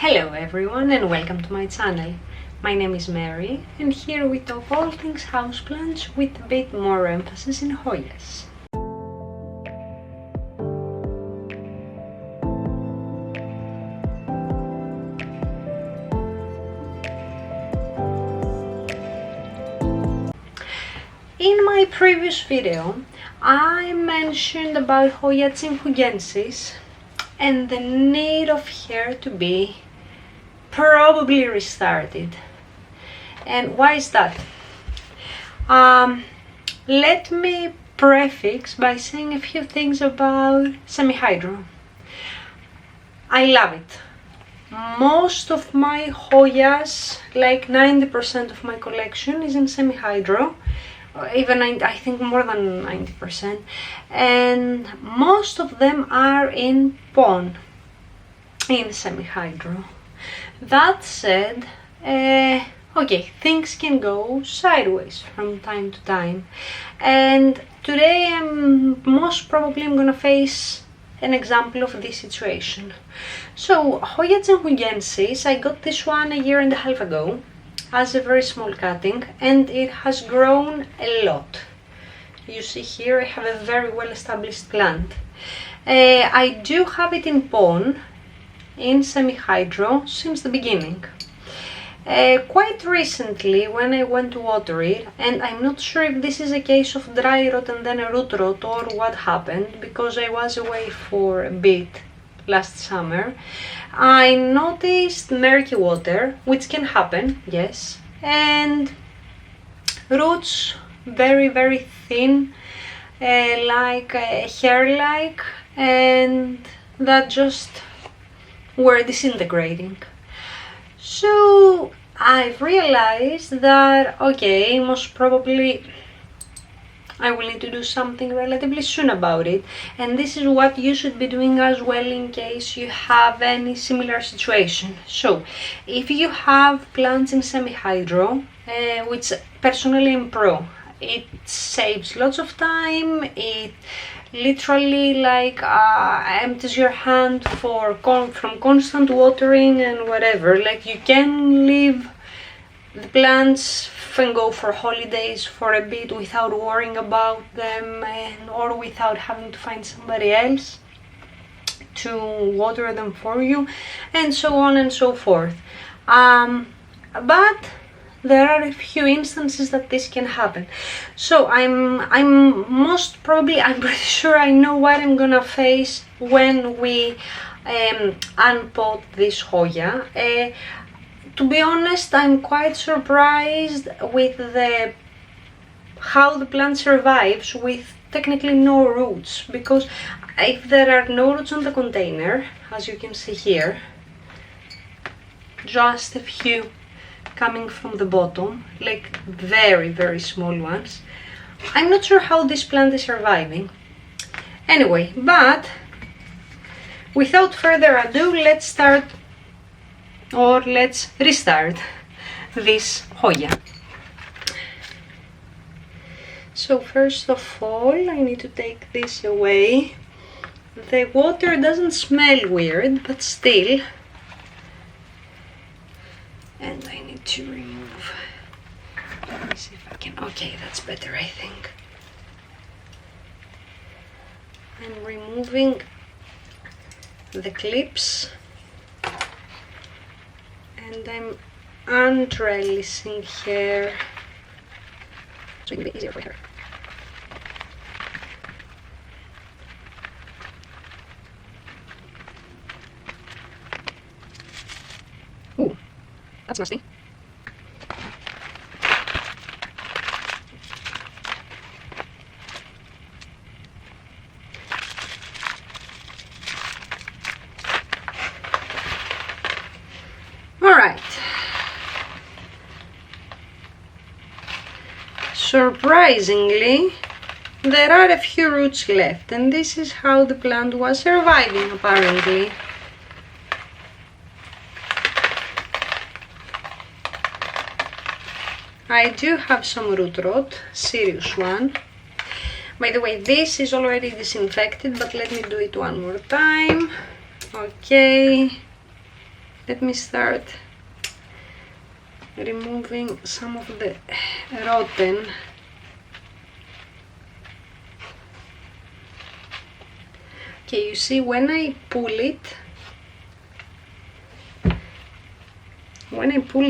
Hello everyone and welcome to my channel. My name is Mary and here we talk all things houseplants with a bit more emphasis in hoyas. In my previous video I mentioned about Hoya chinghungensis and the need of hair to be probably restarted. And why is that? Let me prefix by saying a few things about semi-hydro. I love it. Most of my Hoyas, like 90% of my collection, is in semi-hydro. Even I think more than 90%, and most of them are in pon, in semi-hydro. That said, okay, things can go sideways from time to time, and today I'm most probably gonna face an example of this situation. So Hoya chinghungensis, I got this one a year and a half ago as a very small cutting, and it has grown a lot. You see here I have a very well established plant. I do have it in pon, in semi-hydro, since the beginning. Quite recently when I went to water it, and I'm not sure if this is a case of dry rot and then a root rot or what happened, because I was away for a bit last summer, I noticed murky water, which can happen, yes, and roots very thin, like hair-like, and that just were disintegrating. So I've realized that, okay, most probably I will need to do something relatively soon about it, and this is what you should be doing as well in case you have any similar situation. So if you have plants in semi-hydro, which personally I'm pro, it saves lots of time, it literally like empties your hand from constant watering and whatever. Like you can leave the plants and go for holidays for a bit without worrying about them, or without having to find somebody else to water them for you, and so on and so forth. But there are a few instances that this can happen. So I'm pretty sure I know what I'm gonna face when we unpot this Hoya. To be honest, I'm quite surprised with how the plant survives with technically no roots, because if there are no roots on the container, as you can see here, just a few coming from the bottom, like very small ones, I'm not sure how this plant is surviving. Anyway, but without further ado, let's restart this Hoya. So first of all, I need to take this away. The water doesn't smell weird, but still. And I need to remove. Let me see if I can. Okay, that's better, I think. I'm removing the clips, and I'm untrellising hair so it can be easier for her. Ooh, that's nasty. Alright, surprisingly there are a few roots left, and this is how the plant was surviving apparently. I do have some root rot, serious one. By the way, this is already disinfected, but let me do it one more time. Okay, let me start removing some of the rotten. Okay, you see, when I pull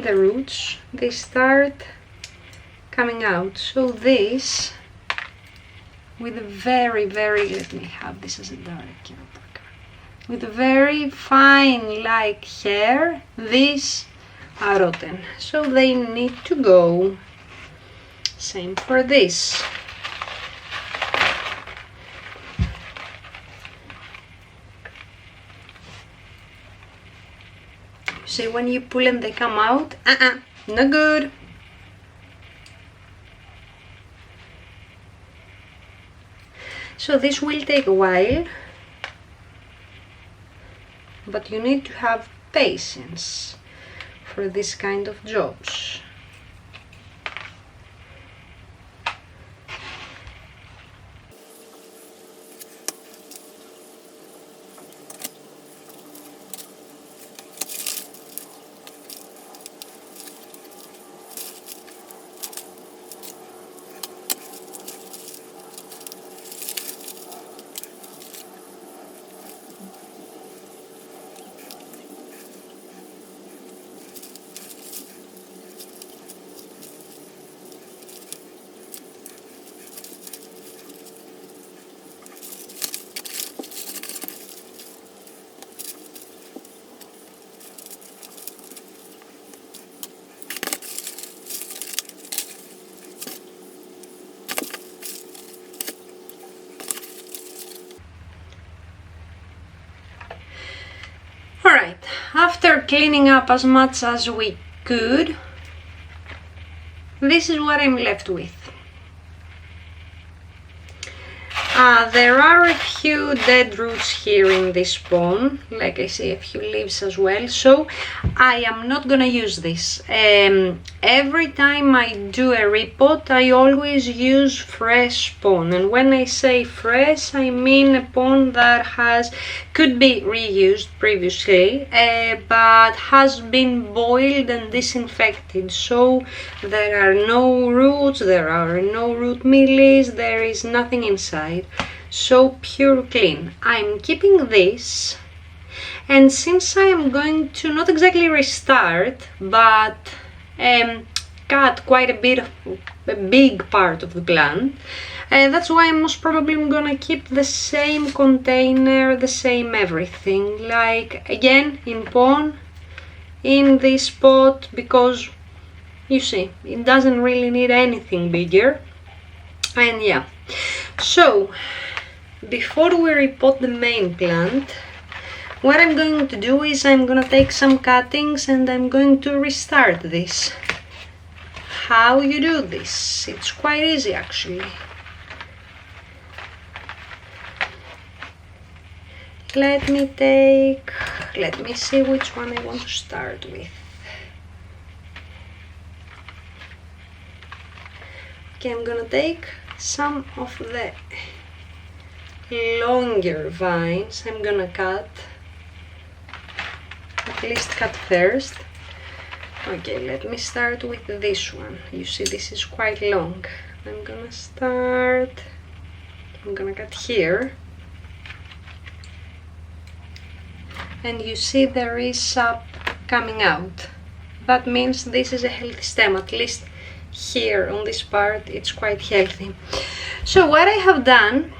the roots, they start coming out. So this, with a very, let me have this as a direct camera, with a very fine like hair, these are rotten, so they need to go. Same for this. See, when you pull and they come out, no good. So this will take a while, but you need to have patience for this kind of jobs. Alright, after cleaning up as much as we could, this is what I'm left with. There are a few dead roots here in this spawn, like I say, a few leaves as well, so I am not gonna use this. Every time I do a repot, I always use fresh spawn, and when I say fresh, I mean a spawn that could be reused previously, but has been boiled and disinfected, so there are no roots, there are no root mealies, there is nothing inside. So pure clean. I'm keeping this, and since I am going to not exactly restart, but cut quite a big part of the plant, that's why I'm most probably gonna keep the same container, the same everything, like again in pond, in this pot, because you see it doesn't really need anything bigger. And yeah, so before we repot the main plant, what I'm going to do is I'm gonna take some cuttings and I'm going to restart this. How you do this? It's quite easy actually. Let me see which one I want to start with. Okay, I'm gonna take some of the longer vines. I'm gonna cut, at least cut first. Okay, let me start with this one. You see, this is quite long. I'm gonna cut here. And you see there is sap coming out. That means this is a healthy stem, at least here on this part it's quite healthy. So what I have done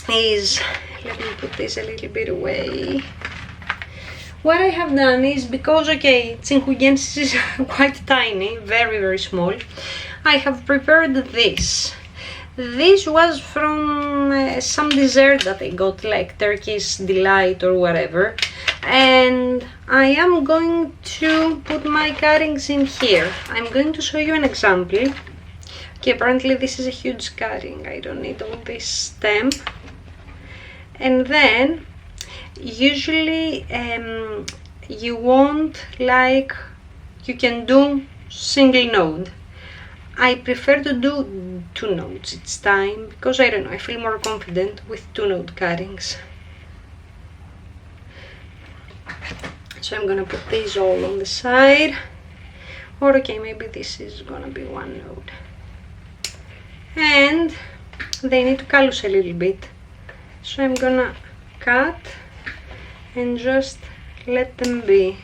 is, let me put this a little bit away. What I have done is, because okay, chinghungensis is quite tiny, very small, I have prepared this. This was from some dessert that I got, like Turkish Delight or whatever, and I am going to put my cuttings in here. I'm going to show you an example. Okay, apparently this is a huge cutting, I don't need all this stem. And then usually you want, like, you can do single node. I prefer to do 2 nodes each time, because I don't know, I feel more confident with 2 node cuttings. So I'm gonna put these all on the side, or okay, maybe this is gonna be one node. And they need to callus a little bit, so I'm gonna cut and just let them be.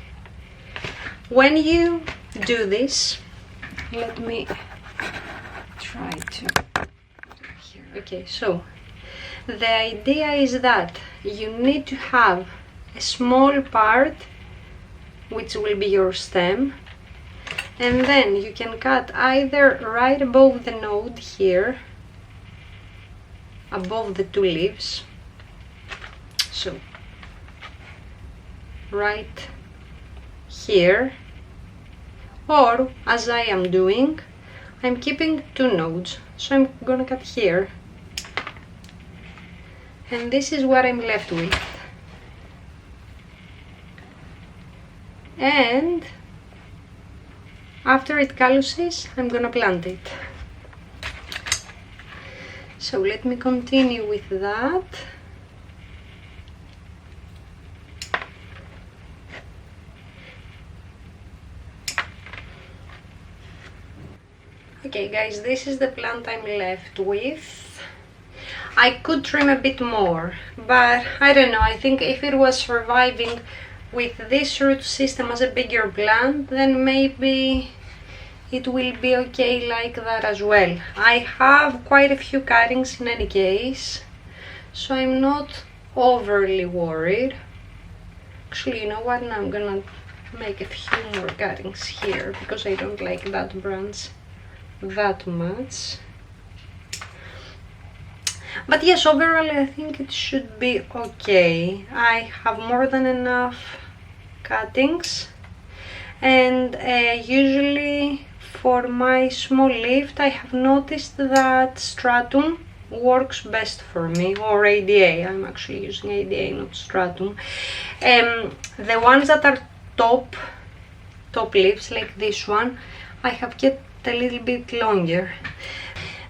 When you do this, let me try to here. Okay, so the idea is that you need to have a small part which will be your stem, and then you can cut either right above the node here, above the two leaves, so right here, or as I am doing, I'm keeping two nodes, so I'm gonna cut here, and this is what I'm left with. And after it calluses, I'm gonna plant it. So let me continue with that. Okay guys, this is the plant I'm left with. I could trim a bit more, but I don't know, I think if it was surviving with this root system as a bigger plant, then maybe it will be okay like that as well. I have quite a few cuttings in any case, so I'm not overly worried. Actually, you know what, now I'm gonna make a few more cuttings here because I don't like that branch that much. But yes, overall I think it should be okay. I have more than enough cuttings, and usually for my small lift I have noticed that stratum works best for me, or ADA. I'm actually using ADA, not stratum. The ones that are top leaves like this one, I have kept a little bit longer.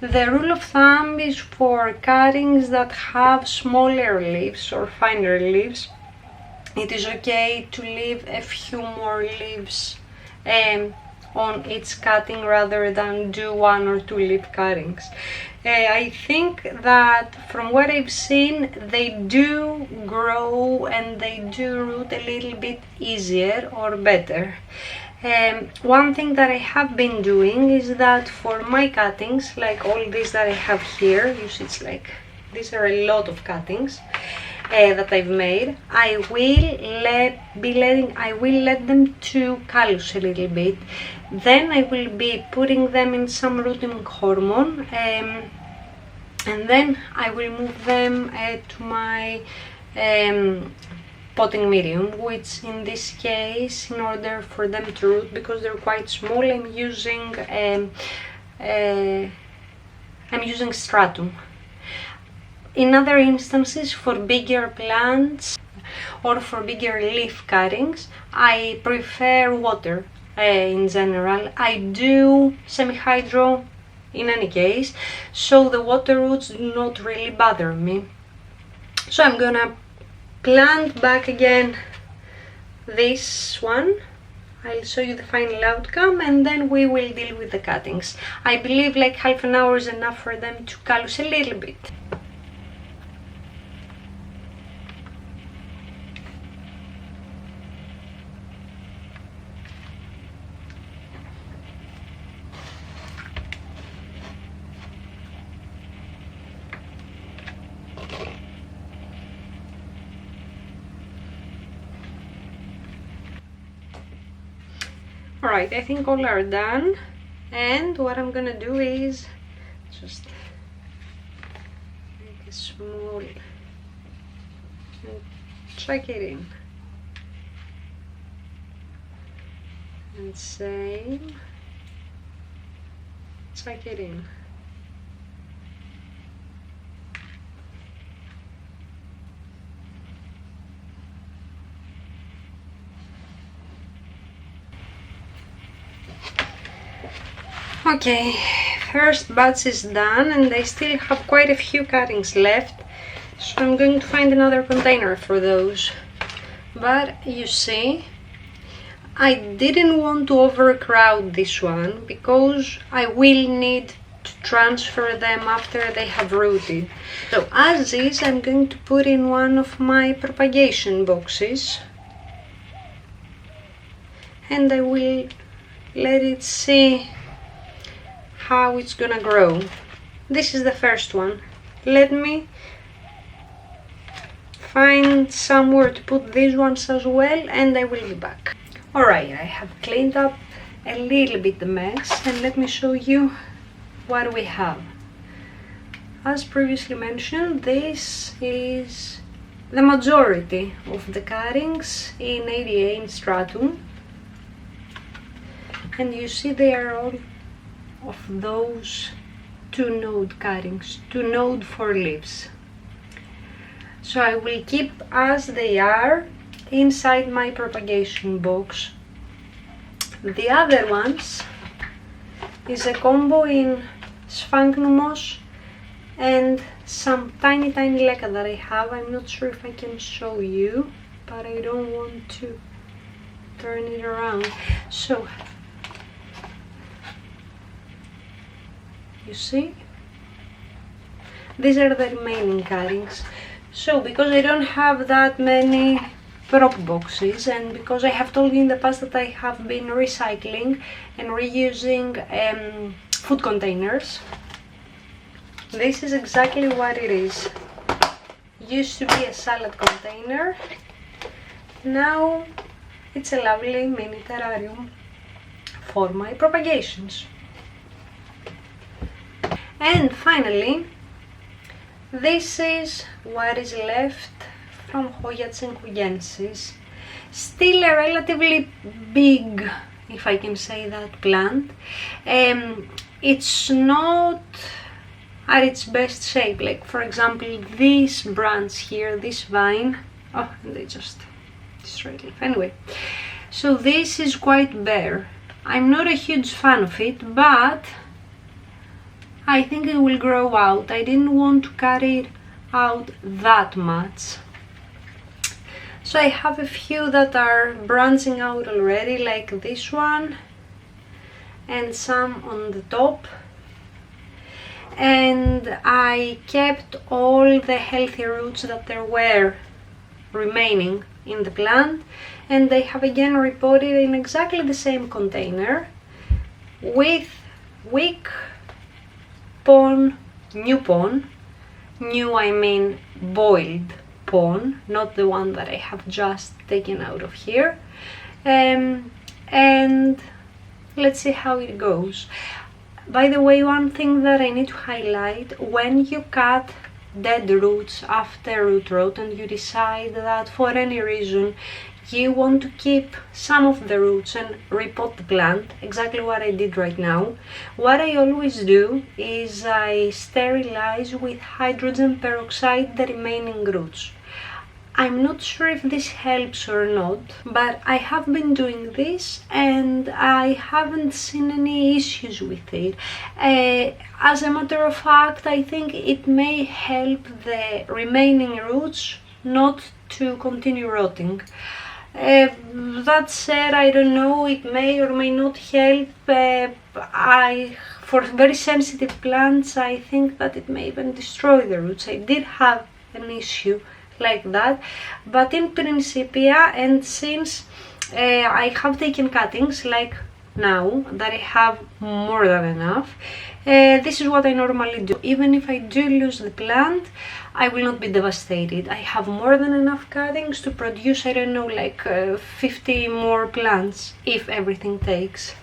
The rule of thumb is for cuttings that have smaller leaves or finer leaves, it is okay to leave a few more leaves on each cutting rather than do 1 or 2 leaf cuttings. I think that from what I've seen, they do grow and they do root a little bit easier or better. One thing that I have been doing is that for my cuttings, like all these that I have here, you see it's like, these are a lot of cuttings that I've made, I will let them to callus a little bit. Then I will be putting them in some rooting hormone, and then I will move them to my potting medium, which in this case, in order for them to root, because they're quite small, I'm using stratum. In other instances, for bigger plants or for bigger leaf cuttings, I prefer water in general. I do semi-hydro in any case, so the water roots do not really bother me. So I'm gonna plant back again this one. I'll show you the final outcome and then we will deal with the cuttings. I believe like half an hour is enough for them to callus a little bit. Alright, I think all are done, and what I'm gonna do is just make a small and check it in, and same, check it in. Okay, first batch is done and I still have quite a few cuttings left, so I'm going to find another container for those. But you see, I didn't want to overcrowd this one because I will need to transfer them after they have rooted. So as is, I'm going to put in one of my propagation boxes and I will let it see how it's gonna grow. This is the first one. Let me find somewhere to put these ones as well and I will be back. Alright, I have cleaned up a little bit the mess and let me show you what we have. As previously mentioned, this is the majority of the cuttings in 88 stratum, and you see they are all of those 2-node cuttings, 2-node 4 leaves. So I will keep as they are inside my propagation box. The other ones is a combo in sphagnumos and some tiny leca that I have. I'm not sure if I can show you, but I don't want to turn it around. So you see, these are the remaining cuttings. So because I don't have that many prop boxes and because I have told you in the past that I have been recycling and reusing food containers, this is exactly what it is. Used to be a salad container, now it's a lovely mini terrarium for my propagations. And finally, this is what is left from Hoya chinghungensis. Still a relatively big, if I can say that, plant. It's not at its best shape. Like for example, this branch here, this vine. Oh, and they just destroyed it. Anyway, so this is quite bare. I'm not a huge fan of it, but I think it will grow out. I didn't want to cut it out that much. So I have a few that are branching out already, like this one, and some on the top. And I kept all the healthy roots that there were remaining in the plant, and they have again repotted in exactly the same container with wick, pon, new I mean boiled pon, not the one that I have just taken out of here. And let's see how it goes. By the way, one thing that I need to highlight: when you cut dead roots after root rot and you decide that for any reason you want to keep some of the roots and repot the plant, exactly what I did right now, what I always do is I sterilize with hydrogen peroxide the remaining roots. I'm not sure if this helps or not, but I have been doing this and I haven't seen any issues with it. As a matter of fact, I think it may help the remaining roots not to continue rotting. That said, I don't know, it may or may not help. For very sensitive plants, I think that it may even destroy the roots. I did have an issue like that, but in Principia, and since I have taken cuttings like now that I have more than enough, this is what I normally do. Even if I do lose the plant, I will not be devastated. I have more than enough cuttings to produce, I don't know, like 50 more plants if everything takes.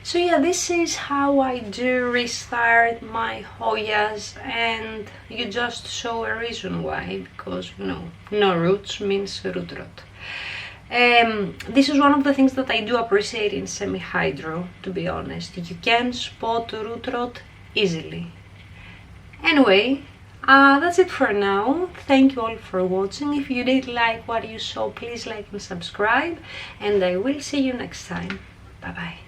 So yeah, this is how I do restart my Hoyas, and you just saw a reason why, because no roots means root rot. This is one of the things that I do appreciate in semi-hydro, to be honest. You can spot root rot easily. Anyway, that's it for now. Thank you all for watching. If you did like what you saw, please like and subscribe, and I will see you next time. Bye bye.